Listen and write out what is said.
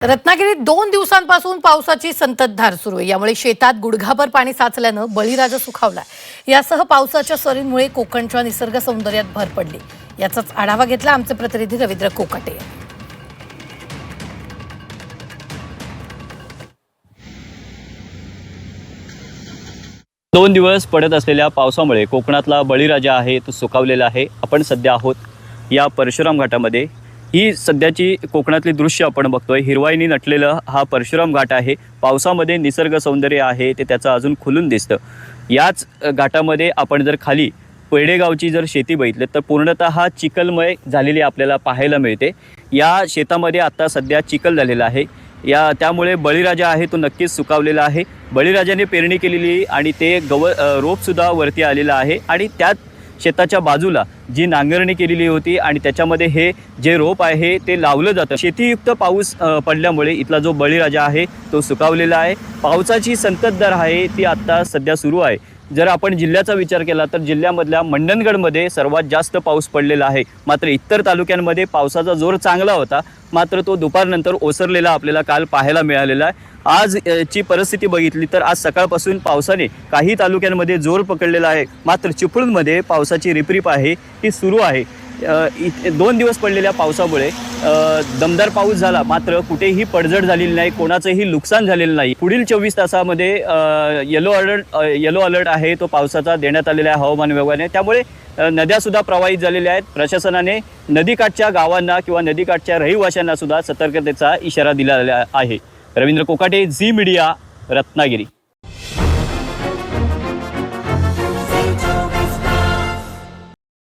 रत्नागिरीत 2 दिवसांपासून पावसाची संततधार सुरू आहे। यामुळे शेतात गुडघाभर पाणी साचल्याने बळीराजा सुखावला। यासह पावसाच्या सरींमुळे कोकणच्या निसर्ग सौंदर्यात भर पडली। याचाच आढावा घेतला आमचे प्रतिनिधी रवींद्र कोकाटे। 2 दिवस पडत असलेल्या पावसामुळे कोकणातला बळीराजा आहे तो सुखावलेला आहे। आपण सध्या आहोत या परशुराम घाटामध्ये। ही सध्याची कोकणातली दृश्य आपण बघतोय। हिरवाईने नटलेला हा परशुराम घाट आहे। पावसामध्ये निसर्ग सौंदर्य आहे ते त्याचं अजून खुलून दिसतं। याच घाटामध्ये आपण जर खाली पेडेगावची जर शेती बघितली तर पूर्णतः चिखलमय झालेली आपल्याला पाहायला मिळते। या शेतामध्ये आता सध्या चिखल झालेला आहे। त्यामुळे बळीराजा आहे तो नक्कीच सुखावलेला आहे। बळीराजाने पेरणी केलेली आणि ते रोपसुद्धा वरती आलेलं आहे आणि त्याच शेताच्या बाजूला जी नांगरणी केलेली होती आणि त्याच्यामध्ये हे जे रोप आहे ते लावलं जातं। शेतीयुक्त पाऊस पडल्यामुळे इथला जो बळीराजा आहे तो सुखावलेला आहे। पावसाची संततधार आहे ती आता सध्या सुरू आहे। जर आपण जिल्ह्याचा विचार केला तर जिल्ह्यामधल्या मंडणगडमध्ये सर्वात जास्त पाऊस पडलेला आहे। मात्र इतर तालुक्यांमध्ये पावसाचा जोर चांगला होता, मात्र तो दुपारनंतर ओसरलेला आपल्याला काल पाहायला मिळालेला आहे। आज ची परिस्थिती बघितली तर आज सकाळपासून पावसाने काही तालुक्यांमध्ये जोर पकडलेला आहे, मात्र चिपळूणमध्ये पावसाची रिपरिप आहे ती सुरू आहे। 2 दिवस पडलेल्या पावसामुळे दमदार पाऊस झाला, मात्र कुठेही पडझड झालेली नाही, कोणाचंही नुकसान झालेलं नाही। पुढील 24 तासामध्ये येलो अलर्ट आहे तो पावसाचा देण्यात आलेला आहे हवामान विभागाने। त्यामुळे नद्यासुद्धा प्रवाहित झालेल्या आहेत। प्रशासनाने नदीकाठच्या गावांना किंवा नदीकाठच्या रहिवाशांना सुद्धा सतर्कतेचा इशारा दिलेला आहे। रवींद्र कोकाटे, झी मीडिया, रत्नागिरी।